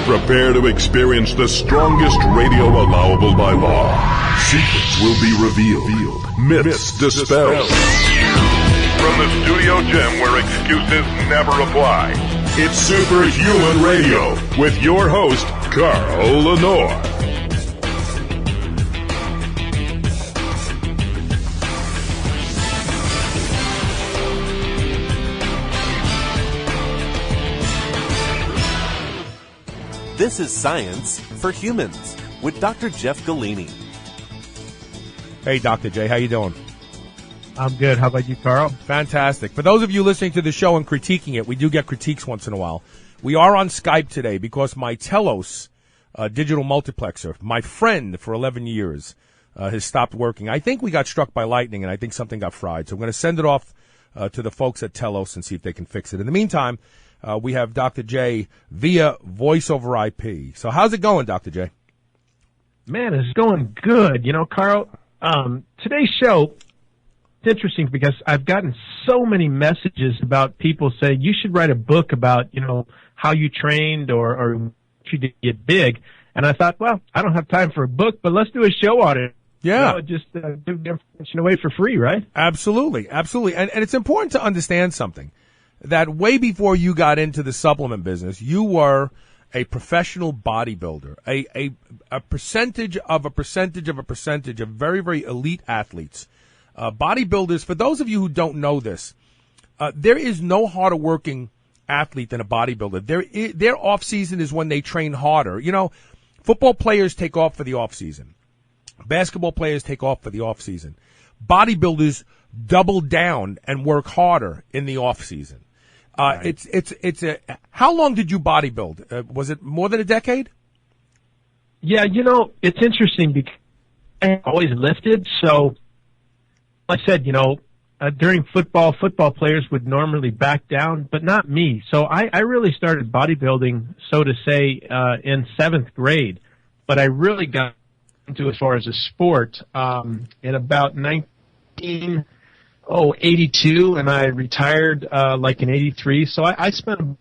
Prepare to experience the strongest radio allowable by law. Secrets will be revealed. Myths dispelled. From the studio gym where excuses never apply. It's Superhuman Radio with your host, Carl Lenore. This is Science for Humans with Dr. Jeff Galini. Hey, Dr. J, how you doing? I'm good. How about you, Carl? Fantastic. For those of you listening to the show and critiquing it, we do get critiques once in a while. We are on Skype today because my Telos digital multiplexer, my friend for 11 years, has stopped working. I think we got struck by lightning, and I think something got fried. So I'm going to send it off to the folks at Telos and see if they can fix it. In the meantime, we have Dr. J via voice over IP. So how's it going, Dr. J? Man, it's going good. You know, Carl, today's show, it's interesting because I've gotten so many messages about people saying you should write a book about, you know, how you trained or you did get big. And I thought, well, I don't have time for a book, but let's do a show on it. Yeah. You know, just give the information away for free, right? Absolutely. Absolutely. And it's important to understand something. That way before you got into the supplement business, you were a professional bodybuilder, a percentage of a percentage of a percentage of very, very elite athletes. Bodybuilders, for those of you who don't know this, there is no harder working athlete than a bodybuilder. Their off season is when they train harder. You know, football players take off for the off season. Basketball players take off for the off season. Bodybuilders double down and work harder in the off season. Right. How long did you bodybuild? Was it more than a decade? Yeah, you know, it's interesting because I always lifted. So, like I said, you know, during football players would normally back down, but not me. So I really started bodybuilding, so to say, in 7th grade. But I really got into it as far as a sport in about 82, and I retired like in 83. So I spent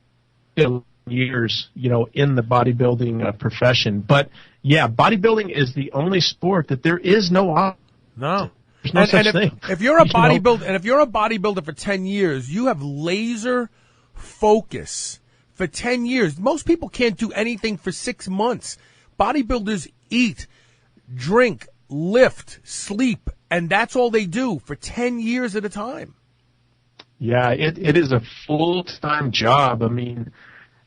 years, you know, in the bodybuilding profession. But yeah, bodybuilding is the only sport that there is no. There's no such thing. If you're a bodybuilder, and if you're a bodybuilder for 10 years, you have laser focus for 10 years. Most people can't do anything for 6 months. Bodybuilders eat, drink, lift, sleep, and that's all they do for 10 years at a time. Yeah, it is a full-time job. I mean,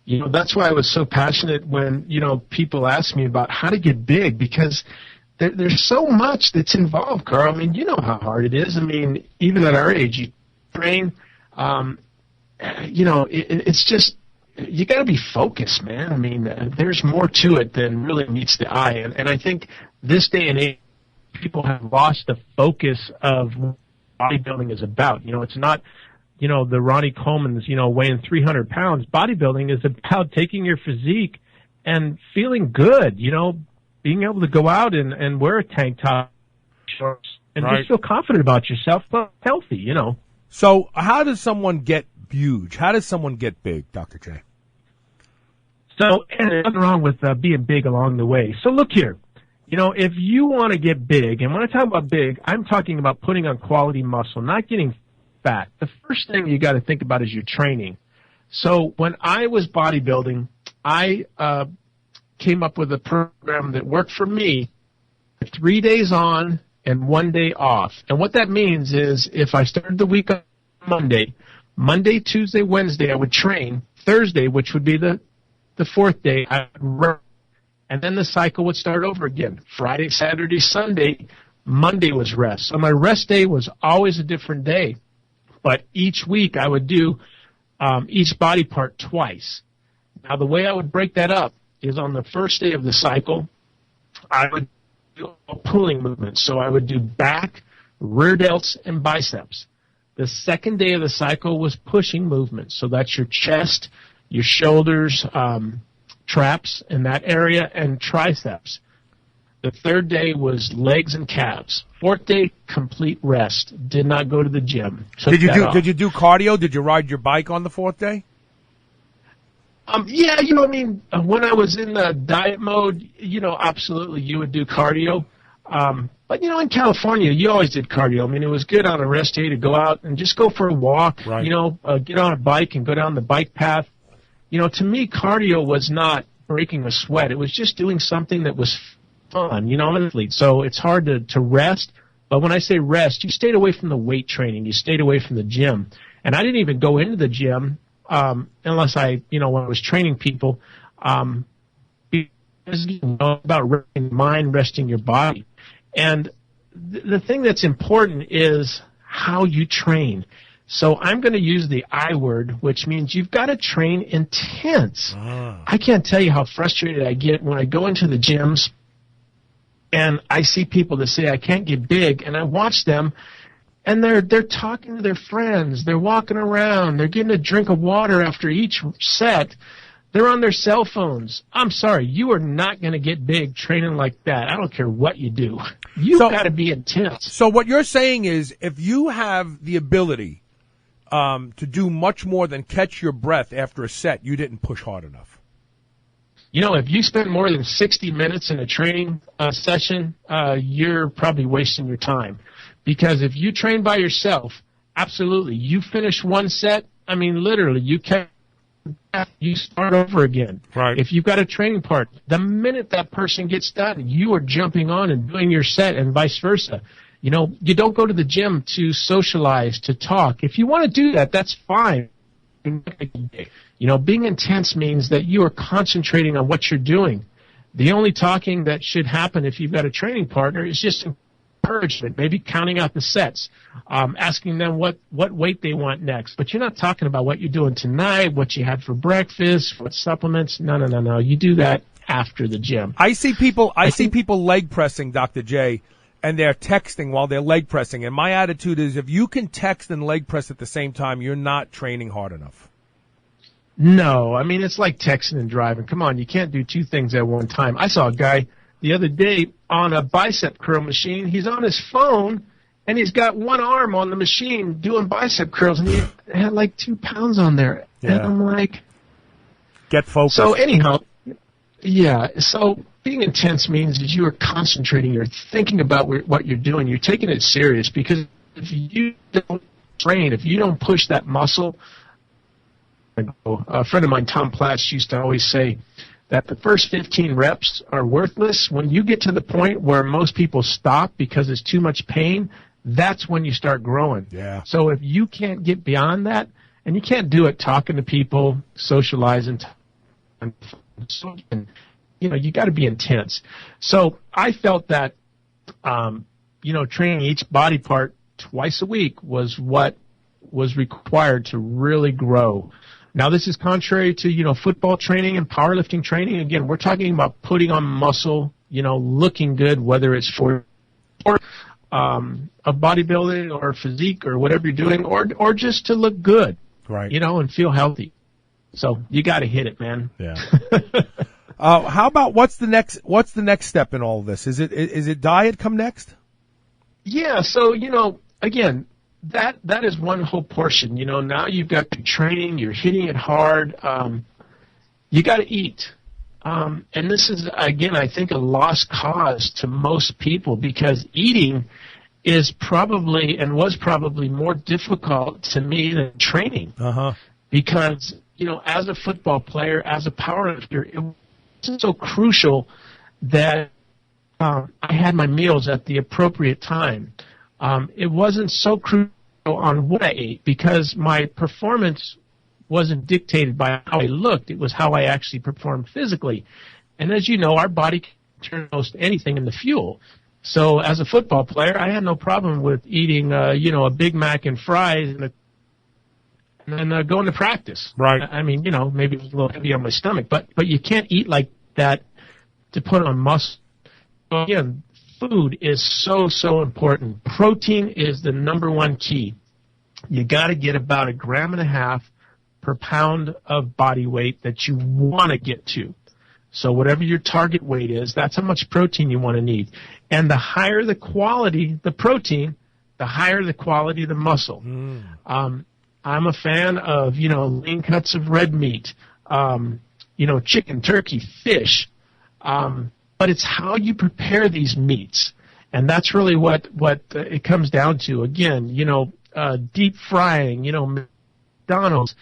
you know, that's why I was so passionate when, you know, people ask me about how to get big, because there's so much that's involved, Carl. I mean, you know how hard it is. I mean, even at our age, you train, you know, it's just, you got to be focused, man. I mean, there's more to it than really meets the eye. And I think this day and age, people have lost the focus of what bodybuilding is about. You know, it's not, you know, the Ronnie Coleman's, you know, weighing 300 pounds. Bodybuilding is about taking your physique and feeling good, you know, being able to go out and wear a tank top, shorts, and right. just feel confident about yourself, but healthy, you know. So how does someone get huge? How does someone get big, Dr. J? So, and there's nothing wrong with being big along the way. So look here. You know, if you want to get big, and when I talk about big, I'm talking about putting on quality muscle, not getting fat. The first thing you got to think about is your training. So when I was bodybuilding, I came up with a program that worked for me, 3 days on and 1 day off. And what that means is if I started the week on Monday, Tuesday, Wednesday, I would train. Thursday, which would be the 4th day, I would run. And then the cycle would start over again. Friday, Saturday, Sunday, Monday was rest. So my rest day was always a different day. But each week I would do each body part twice. Now the way I would break that up is on the first day of the cycle, I would do a pulling movement. So I would do back, rear delts, and biceps. The second day of the cycle was pushing movements. So that's your chest, your shoulders, traps in that area, and triceps. The third day was legs and calves. Fourth day, complete rest. Did not go to the gym. Did you do cardio? Did you ride your bike on the fourth day? Yeah, I mean, when I was in the diet mode, absolutely, you would do cardio. But, in California, you always did cardio. I mean, it was good on a rest day to go out and just go for a walk, right. Get on a bike and go down the bike path. To me, cardio was not breaking a sweat. It was just doing something that was fun, I'm an athlete. So it's hard to rest. But when I say rest, you stayed away from the weight training. You stayed away from the gym. And I didn't even go into the gym unless I, when I was training people, because about resting your mind, resting your body. And the thing that's important is how you train. So I'm going to use the I word, which means you've got to train intense. I can't tell you how frustrated I get when I go into the gyms and I see people that say I can't get big, and I watch them, and they're talking to their friends, they're walking around, they're getting a drink of water after each set, they're on their cell phones. I'm sorry, you are not going to get big training like that. I don't care what you do. You've got to be intense. So what you're saying is, if you have the ability to do much more than catch your breath after a set, you didn't push hard enough. If you spend more than 60 minutes in a training session, you're probably wasting your time. Because if you train by yourself, absolutely, you finish one set, I mean, literally, you start over again. Right. If you've got a training partner, the minute that person gets done, you are jumping on and doing your set and vice versa. You don't go to the gym to socialize, to talk. If you want to do that, that's fine. Being intense means that you are concentrating on what you're doing. The only talking that should happen if you've got a training partner is just encouragement, maybe counting out the sets, asking them what weight they want next. But you're not talking about what you're doing tonight, what you had for breakfast, what supplements. No. You do that after the gym. I see people leg pressing, Dr. J, and they're texting while they're leg pressing. And my attitude is, if you can text and leg press at the same time, you're not training hard enough. No, I mean, it's like texting and driving. Come on, you can't do two things at one time. I saw a guy the other day on a bicep curl machine. He's on his phone, and he's got one arm on the machine doing bicep curls, and he had like 2 pounds on there. Yeah. And I'm like, get focused. So anyhow, yeah, so being intense means that you are concentrating, you're thinking about what you're doing, you're taking it serious, because if you don't train, if you don't push that muscle, a friend of mine, Tom Platz, used to always say that the first 15 reps are worthless. When you get to the point where most people stop because it's too much pain, that's when you start growing. Yeah. So if you can't get beyond that, and you can't do it talking to people, socializing, you got to be intense. So I felt that, training each body part twice a week was what was required to really grow. Now, this is contrary to, football training and powerlifting training. Again, we're talking about putting on muscle, looking good, whether it's for a bodybuilding or physique or whatever you're doing, or just to look good, right? And feel healthy. So you got to hit it, man. Yeah. How about what's the next step in all of this? Is it diet come next? Yeah. So again, that is one whole portion. Now you've got your training, you're hitting it hard. You got to eat. And this is, again, I think a lost cause to most people, because eating is probably and was probably more difficult to me than training. Because, as a football player, as a powerlifter, it wasn't so crucial that I had my meals at the appropriate time. It wasn't so crucial on what I ate, because my performance wasn't dictated by how I looked. It was how I actually performed physically. And as you know, our body can turn most anything into fuel. So as a football player, I had no problem with eating, a Big Mac and fries and then going to practice. Right. I mean, maybe it was a little heavy on my stomach, but you can't eat like that to put on muscle. Again, food is so important. Protein is the number one key. You got to get about 1.5 grams per pound of body weight that you want to get to. So whatever your target weight is, that's how much protein you want to need. And the higher the quality, the protein, the higher the quality of the muscle. I'm a fan of, lean cuts of red meat. chicken, turkey, fish. But it's how you prepare these meats. And that's really what it comes down to. Again, deep frying, McDonald's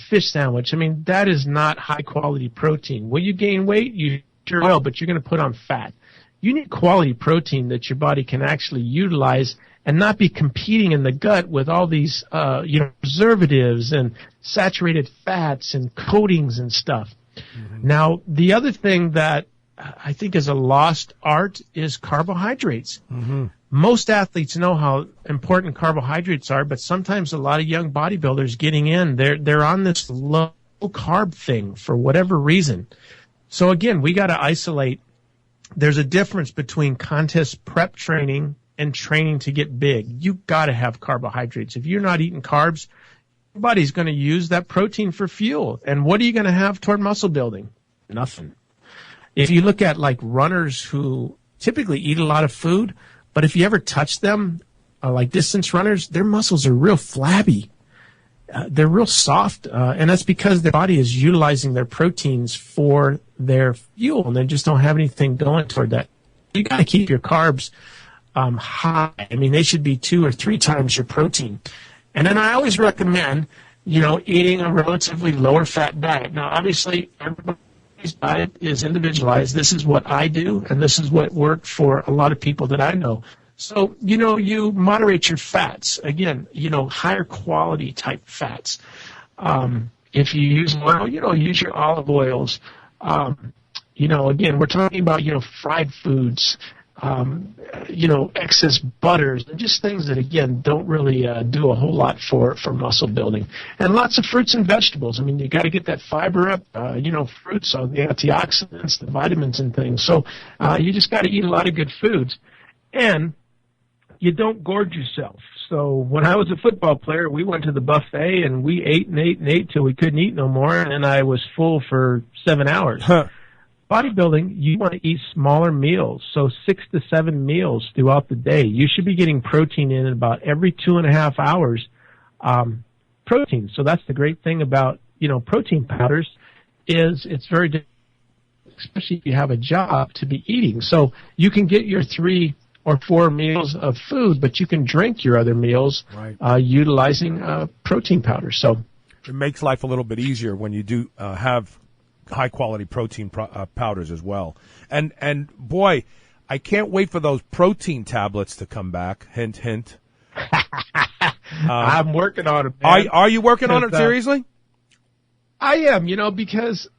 fish sandwich. I mean, that is not high quality protein. Will you gain weight? You sure will, but you're going to put on fat. You need quality protein that your body can actually utilize and not be competing in the gut with all these, preservatives and saturated fats and coatings and stuff. Mm-hmm. Now, the other thing that I think is a lost art is carbohydrates. Mm-hmm. Most athletes know how important carbohydrates are, but sometimes a lot of young bodybuilders getting in, they're on this low carb thing for whatever reason. So again, we got to isolate. There's a difference between contest prep training and training to get big. You got to have carbohydrates. If you're not eating carbs, your body's going to use that protein for fuel. And what are you going to have toward muscle building? Nothing. If you look at like runners who typically eat a lot of food, but if you ever touch them, like distance runners, their muscles are real flabby. They're real soft, and that's because their body is utilizing their proteins for their fuel, and they just don't have anything going toward that. You got to keep your carbs high. I mean, they should be 2 or 3 times your protein. And then I always recommend, eating a relatively lower fat diet. Now, obviously, everybody's diet is individualized. This is what I do, and this is what worked for a lot of people that I know. So, you moderate your fats. Again, higher quality type fats. If you use oil, use your olive oils. Again, we're talking about, fried foods, excess butters, and just things that, again, don't really do a whole lot for muscle building. And lots of fruits and vegetables. I mean, you got to get that fiber up, fruits, all the antioxidants, the vitamins and things. So you just got to eat a lot of good foods. And you don't gorge yourself. So when I was a football player, we went to the buffet and we ate and ate and ate till we couldn't eat no more, and I was full for 7 hours. Huh. Bodybuilding, you want to eat smaller meals, so 6 to 7 meals throughout the day. You should be getting protein in about every 2.5 hours. Protein. So that's the great thing about protein powders is it's very difficult, especially if you have a job, to be eating. So you can get your 3 or 4 meals of food, but you can drink your other meals utilizing protein powder. So it makes life a little bit easier when you do have high quality protein powders as well. And boy, I can't wait for those protein tablets to come back. Hint, hint. I'm working on it, man. Are you working on it seriously? I am, because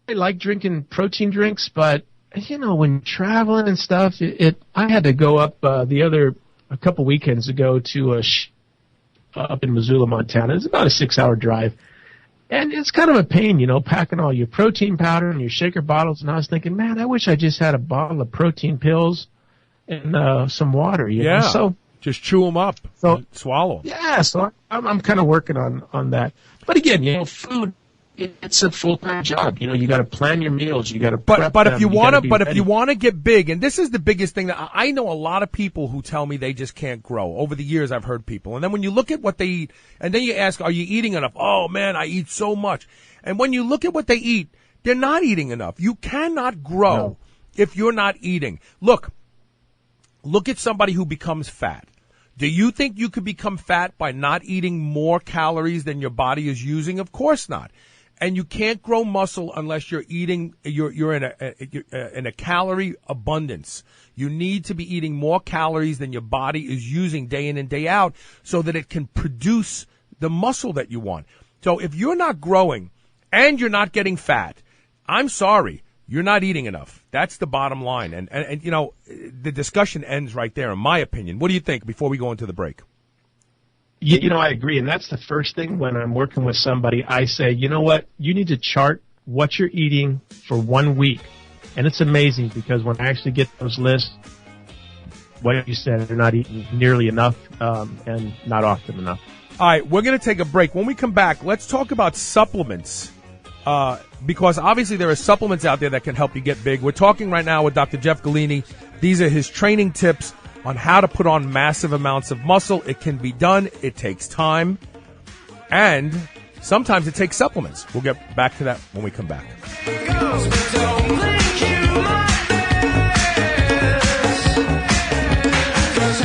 I like drinking protein drinks, but when traveling and stuff, I had to go up a couple weekends ago to up in Missoula, Montana. It's about a 6-hour drive. And it's kind of a pain, packing all your protein powder and your shaker bottles. And I was thinking, man, I wish I just had a bottle of protein pills and some water. You know? So just chew them up, swallow them. Yeah, so I'm kind of working on that. But again, food, it's a full-time job. You got to plan your meals. You got to prep But them. if you want to get big, and this is the biggest thing that I know a lot of people who tell me they just can't grow. Over the years, I've heard people. And then when you look at what they eat, and then you ask, are you eating enough? Oh, man, I eat so much. And when you look at what they eat, they're not eating enough. You cannot grow if you're not eating. Look at somebody who becomes fat. Do you think you could become fat by not eating more calories than your body is using? Of course not. And you can't grow muscle unless you're eating. You're in a calorie abundance. You need to be eating more calories than your body is using day in and day out, so that it can produce the muscle that you want. So if you're not growing and you're not getting fat, I'm sorry, you're not eating enough. That's the bottom line. And the discussion ends right there, in my opinion. What do you think before we go into the break? I agree, and that's the first thing when I'm working with somebody. I say, you know what? You need to chart what you're eating for 1 week, and it's amazing because when I actually get those lists, what you said, they're not eating nearly enough and not often enough. All right, we're going to take a break. When we come back, let's talk about supplements because obviously there are supplements out there that can help you get big. We're talking right now with Dr. Jeff Galini. These are his training tips on how to put on massive amounts of muscle. It can be done. It takes time. And sometimes it takes supplements. We'll get back to that when we come back.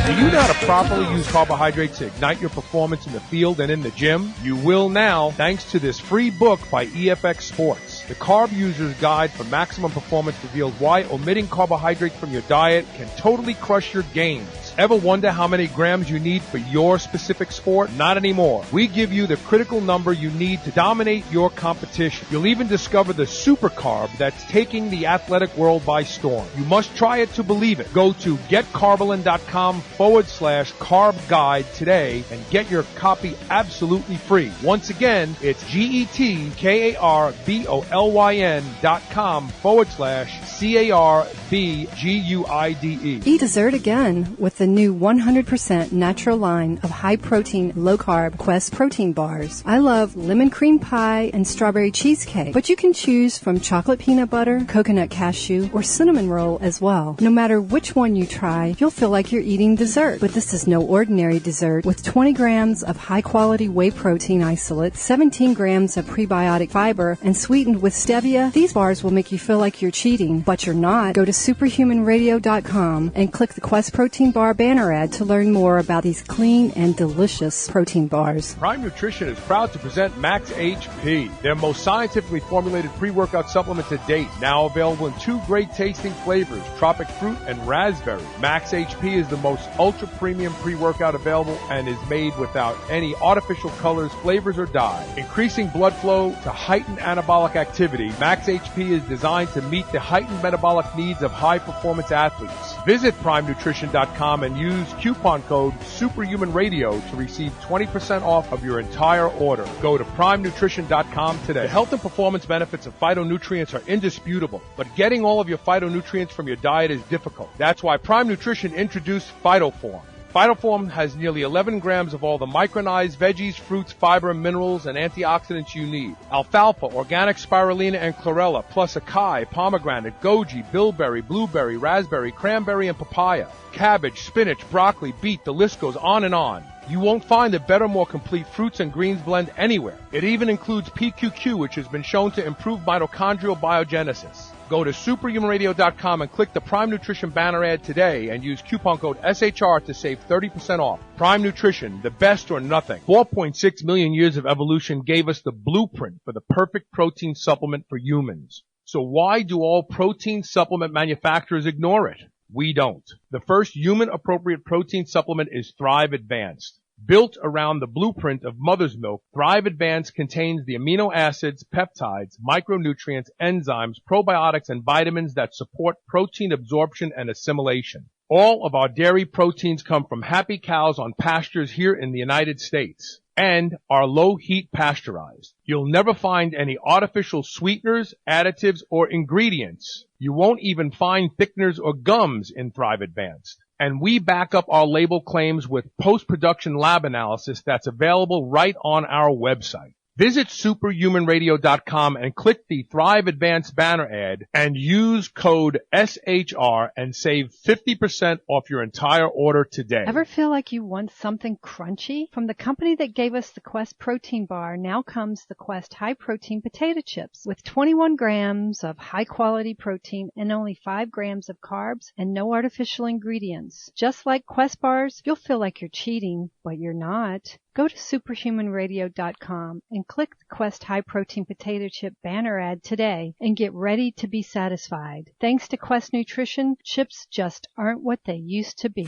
Do you know how to properly use carbohydrates to ignite your performance in the field and in the gym? You will now, thanks to this free book by EFX Sports. The Carb User's Guide for Maximum Performance reveals why omitting carbohydrates from your diet can totally crush your gains. Ever wonder how many grams you need for your specific sport? Not anymore. We give you the critical number you need to dominate your competition. You'll even discover the super carb that's taking the athletic world by storm. You must try it to believe it. Go to getcarbolin.com/carb guide today and get your copy absolutely free. Once again, it's GETKARBOLYN.com/CARBGUIDE. Eat dessert again with the new 100% natural line of high-protein, low-carb Quest protein bars. I love lemon cream pie and strawberry cheesecake, but you can choose from chocolate peanut butter, coconut cashew, or cinnamon roll as well. No matter which one you try, you'll feel like you're eating dessert. But this is no ordinary dessert. With 20 grams of high-quality whey protein isolate, 17 grams of prebiotic fiber, and sweetened with stevia, these bars will make you feel like you're cheating, but you're not. Go to superhumanradio.com and click the Quest protein bar banner ad to learn more about these clean and delicious protein bars. Prime Nutrition is proud to present Max HP, their most scientifically formulated pre-workout supplement to date. Now available in 2 great tasting flavors, tropic fruit and raspberry. Max HP is the most ultra premium pre-workout available and is made without any artificial colors, flavors, or dye. Increasing blood flow to heighten anabolic activity, Max HP is designed to meet the heightened metabolic needs of high-performance athletes. Visit PrimeNutrition.com and use coupon code SuperhumanRadio to receive 20% off of your entire order. Go to PrimeNutrition.com today. The health and performance benefits of phytonutrients are indisputable, but getting all of your phytonutrients from your diet is difficult. That's why Prime Nutrition introduced PhytoForm. PhytoForm has nearly 11 grams of all the micronized veggies, fruits, fiber, minerals, and antioxidants you need. Alfalfa, organic spirulina, and chlorella, plus acai, pomegranate, goji, bilberry, blueberry, raspberry, cranberry, and papaya. Cabbage, spinach, broccoli, beet, the list goes on and on. You won't find a better, more complete fruits and greens blend anywhere. It even includes PQQ, which has been shown to improve mitochondrial biogenesis. Go to superhumanradio.com and click the Prime Nutrition banner ad today and use coupon code SHR to save 30% off. Prime Nutrition, the best or nothing. 4.6 million years of evolution gave us the blueprint for the perfect protein supplement for humans. So why do all protein supplement manufacturers ignore it? We don't. The first human-appropriate protein supplement is Thrive Advanced. Built around the blueprint of mother's milk, Thrive Advanced contains the amino acids, peptides, micronutrients, enzymes, probiotics, and vitamins that support protein absorption and assimilation. All of our dairy proteins come from happy cows on pastures here in the United States and are low-heat pasteurized. You'll never find any artificial sweeteners, additives, or ingredients. You won't even find thickeners or gums in Thrive Advanced. And we back up our label claims with post-production lab analysis that's available right on our website. Visit superhumanradio.com and click the Thrive Advanced banner ad and use code SHR and save 50% off your entire order today. Ever feel like you want something crunchy? From the company that gave us the Quest protein bar, now comes the Quest high protein potato chips with 21 grams of high quality protein and only 5 grams of carbs and no artificial ingredients. Just like Quest bars, you'll feel like you're cheating, but you're not. Go to superhumanradio.com and click the Quest High Protein Potato Chip banner ad today and get ready to be satisfied. Thanks to Quest Nutrition, chips just aren't what they used to be.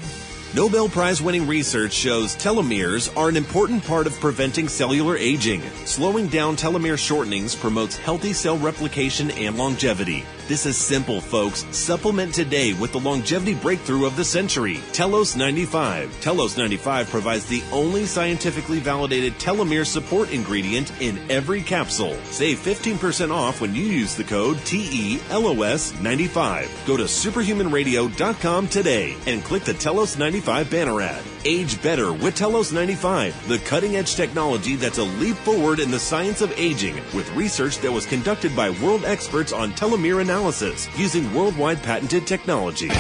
Nobel Prize-winning research shows telomeres are an important part of preventing cellular aging. Slowing down telomere shortenings promotes healthy cell replication and longevity. This is simple, folks. Supplement today with the longevity breakthrough of the century, Telos 95. Telos 95 provides the only scientifically validated telomere support ingredient in every capsule. Save 15% off when you use the code TELOS95. Go to superhumanradio.com today and click the Telos 95 banner ad. Age better with Telos 95, the cutting-edge technology that's a leap forward in the science of aging with research that was conducted by world experts on telomere analysis using worldwide patented technology.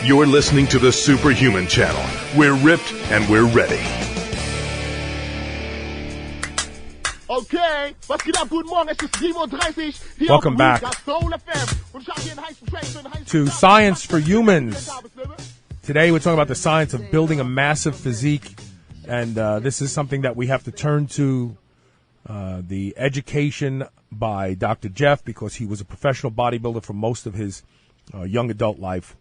You're listening to the Superhuman Channel. We're ripped and we're ready. Okay, was geht ab? Guten Morgen, es ist 37. Hier Welcome back to Science for Humans. Today we're talking about the science of building a massive physique, and this is something that we have to turn to the education by Dr. Jeff, because he was a professional bodybuilder for most of his young adult life,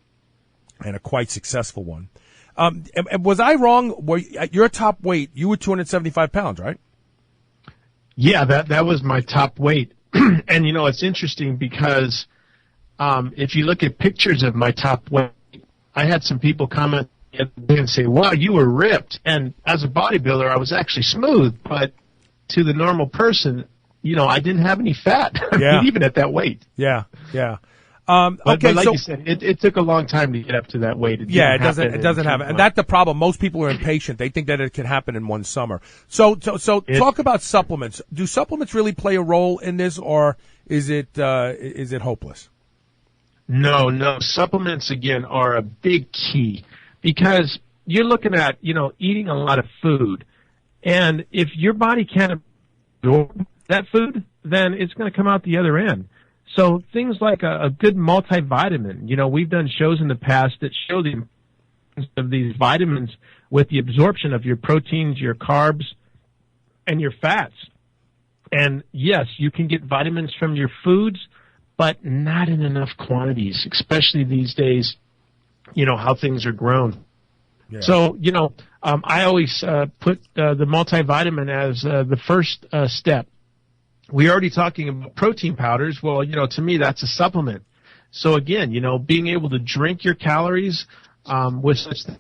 and a quite successful one. And was I wrong? At your top weight, you were 275 pounds, right? Yeah, that was my top weight. And, you know, it's interesting because if you look at pictures of my top weight, I had some people comment and say, wow, you were ripped. And as a bodybuilder, I was actually smooth. But to the normal person, you know, I didn't have any fat, even at that weight. Yeah. But like so, you said, it took a long time to get up to that weight. It doesn't happen. And that's the problem. Most people are impatient. They think that it can happen in one summer. So talk about supplements. Do supplements really play a role in this, or is it hopeless? No. Supplements, again, are a big key, because you're looking at, you know, eating a lot of food. And if your body can't absorb that food, then it's going to come out the other end. So things like a good multivitamin, you know, we've done shows in the past that show the importance of these vitamins with the absorption of your proteins, your carbs, and your fats. And yes, you can get vitamins from your foods, but not in enough quantities, especially these days, you know, how things are grown. Yeah. So, you know, I always put the multivitamin as the first step. We're already talking about protein powders. Well, you know, to me, that's a supplement. So again, you know, being able to drink your calories with such things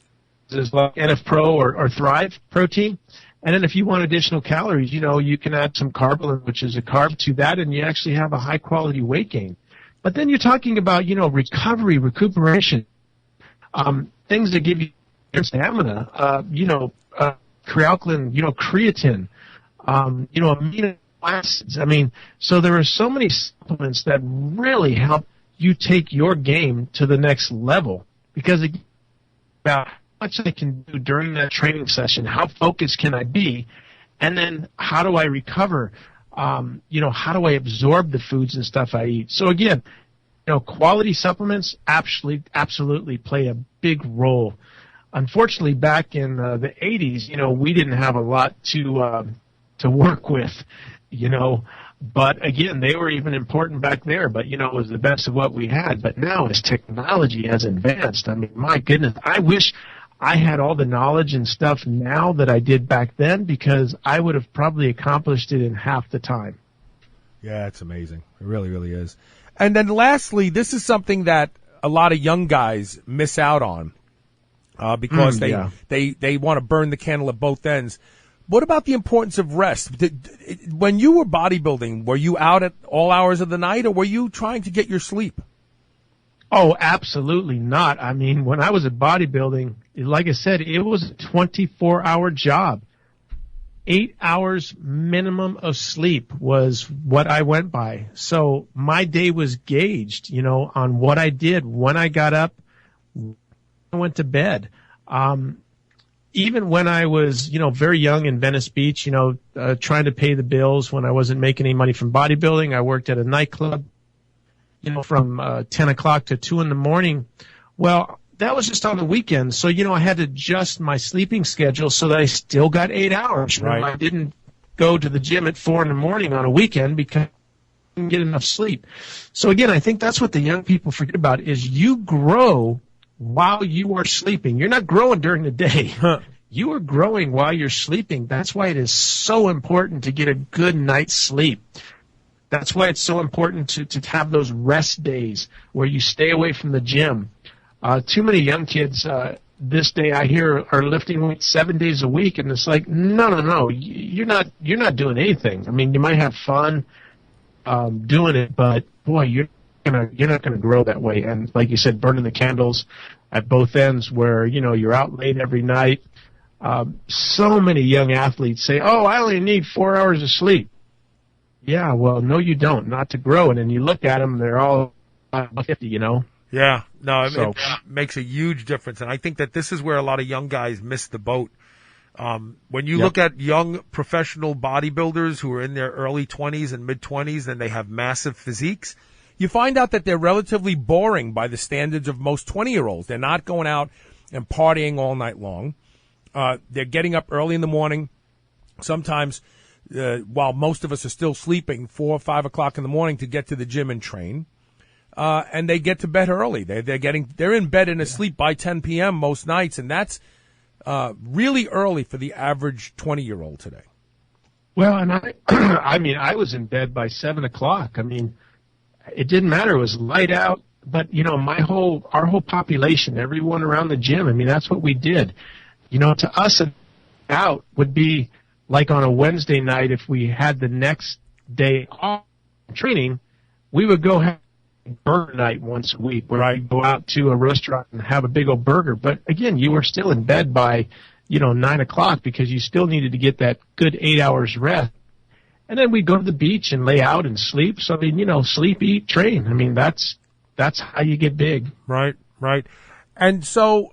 as like NF Pro or Thrive protein. And then if you want additional calories, you know, you can add some Carbolin, which is a carb, to that, and you actually have a high-quality weight gain. But then you're talking about, you know, recovery, recuperation, things that give you stamina, you know, creatinine, you know, creatine, you know, amino acids. I mean, so there are so many supplements that really help you take your game to the next level, because about how much I can do during that training session, how focused can I be, and then how do I recover, you know, how do I absorb the foods and stuff I eat. So again, you know, quality supplements absolutely play a big role. Unfortunately, back in the 80s, you know, we didn't have a lot to work with, you know. But again, they were even important back there, but, you know, it was the best of what we had. But now as technology has advanced, I mean, my goodness, I wish I had all the knowledge and stuff now that I did back then, because I would have probably accomplished it in half the time. Yeah, it's amazing. It really, really is. And then lastly, this is something that a lot of young guys miss out on because they want to burn the candle at both ends. What about the importance of rest? When you were bodybuilding, were you out at all hours of the night, or were you trying to get your sleep? Oh, absolutely not. I mean, when I was at bodybuilding, like I said, it was a 24-hour job. 8 hours minimum of sleep was what I went by. So my day was gauged, you know, on what I did, when I got up, when I went to bed. Even when I was, you know, very young in Venice Beach, you know, trying to pay the bills when I wasn't making any money from bodybuilding, I worked at a nightclub, you know, from 10 o'clock to 2 in the morning. Well, that was just on the weekends. So, you know, I had to adjust my sleeping schedule so that I still got 8 hours. Right. You know, I didn't go to the gym at 4 in the morning on a weekend because I didn't get enough sleep. So, again, I think that's what the young people forget about, is you grow while you are sleeping. You're not growing during the day. You are growing while you're sleeping. That's why it is so important to get a good night's sleep. That's why it's so important to have those rest days where you stay away from the gym. Too many young kids this day, I hear, are lifting weights 7 days a week, and it's like, no, you're not doing anything. I mean, you might have fun doing it, but boy, you're not gonna grow that way. And like you said, burning the candles at both ends, where, you know, you're out late every night. So many young athletes say, "Oh, I only need 4 hours of sleep." Yeah, well, no, you don't. Not to grow. And then you look at them, they're all 50, you know. Yeah, no, it makes a huge difference, and I think that this is where a lot of young guys miss the boat. When you look at young professional bodybuilders who are in their early 20s and mid-20s and they have massive physiques, you find out that they're relatively boring by the standards of most 20-year-olds. They're not going out and partying all night long. They're getting up early in the morning, sometimes while most of us are still sleeping, 4 or 5 o'clock in the morning to get to the gym and train. And they get to bed early. They're in bed and asleep by 10 p.m. most nights, and that's really early for the average 20-year-old today. Well, and I was in bed by 7 o'clock. I mean, it didn't matter. It was light out. But, our whole population, everyone around the gym, I mean, that's what we did. To us, out would be like on a Wednesday night if we had the next day off training, we would go have burger night once a week where you go out to a restaurant and have a big old burger. But again, you were still in bed by, 9 o'clock because you still needed to get that good 8 hours rest. And then we'd go to the beach and lay out and sleep. So, I mean, sleep, eat, train. I mean, that's how you get big. Right. And so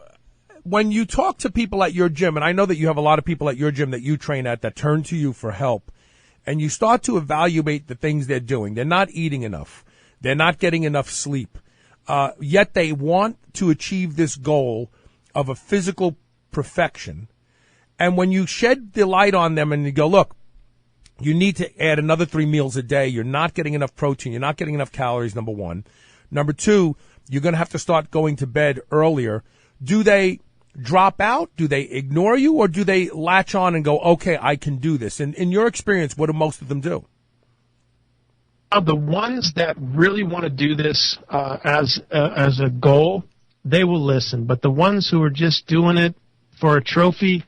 when you talk to people at your gym, and I know that you have a lot of people at your gym that you train at that turn to you for help, and you start to evaluate the things they're doing. They're not eating enough. They're not getting enough sleep. Yet they want to achieve this goal of a physical perfection. And when you shed the light on them and you go, look, you need to add another 3 meals a day. You're not getting enough protein. You're not getting enough calories, number one. Number two, you're going to have to start going to bed earlier. Do they drop out? Do they ignore you? Or do they latch on and go, okay, I can do this? And in your experience, what do most of them do? The ones that really want to do this as a goal, they will listen. But the ones who are just doing it for a trophy,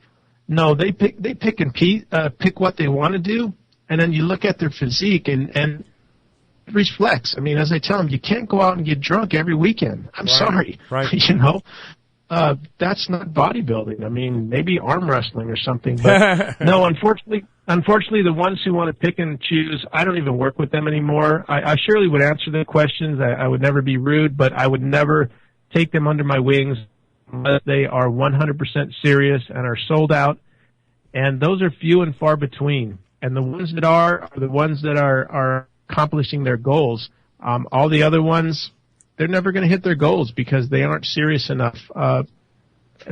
no, they pick what they want to do, and then you look at their physique and it reflects. I mean, as I tell them, you can't go out and get drunk every weekend. I'm sorry, right? That's not bodybuilding. I mean, maybe arm wrestling or something. But no, unfortunately, the ones who want to pick and choose, I don't even work with them anymore. I surely would answer their questions. I would never be rude, but I would never take them under my wings unless they are 100% serious and are sold out. And those are few and far between. And the ones that are the ones that are accomplishing their goals. All the other ones, they're never going to hit their goals because they aren't serious enough.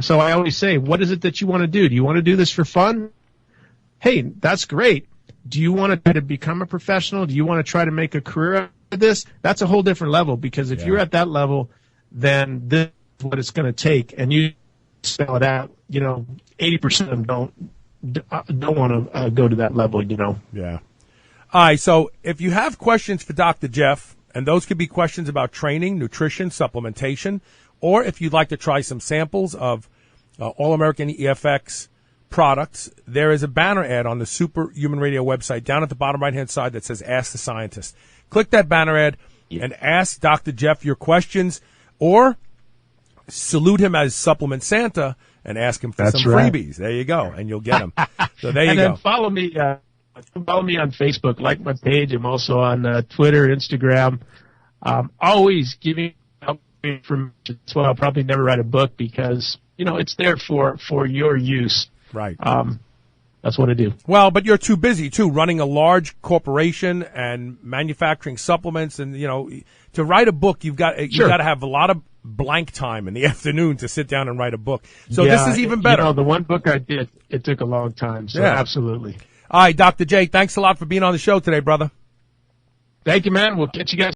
So I always say, what is it that you want to do? Do you want to do this for fun? Hey, that's great. Do you want to try to become a professional? Do you want to try to make a career out of this? That's a whole different level, because if you're at that level, then this is what it's going to take. And you spell it out, 80% of them don't want to go to that level, Yeah. All right, so if you have questions for Dr. Jeff, and those could be questions about training, nutrition, supplementation, or if you'd like to try some samples of All-American EFX products, there is a banner ad on the Superhuman Radio website down at the bottom right-hand side that says Ask the Scientist. Click that banner ad and ask Dr. Jeff your questions, or salute him as Supplement Santa and ask him for some freebies. There you go, and you'll get them. So there you go. And then follow me on Facebook, like my page. I'm also on Twitter, Instagram. Always giving information. That's why I'll probably never write a book, because it's there for your use. Right. That's what I do. Well, but you're too busy too, running a large corporation and manufacturing supplements, and to write a book, you've got to have a lot of blank time in the afternoon to sit down and write a book. So this is even better. The one book I did, it took a long time. So absolutely. All right, Dr. J, thanks a lot for being on the show today, brother. Thank you, man. We'll catch you guys.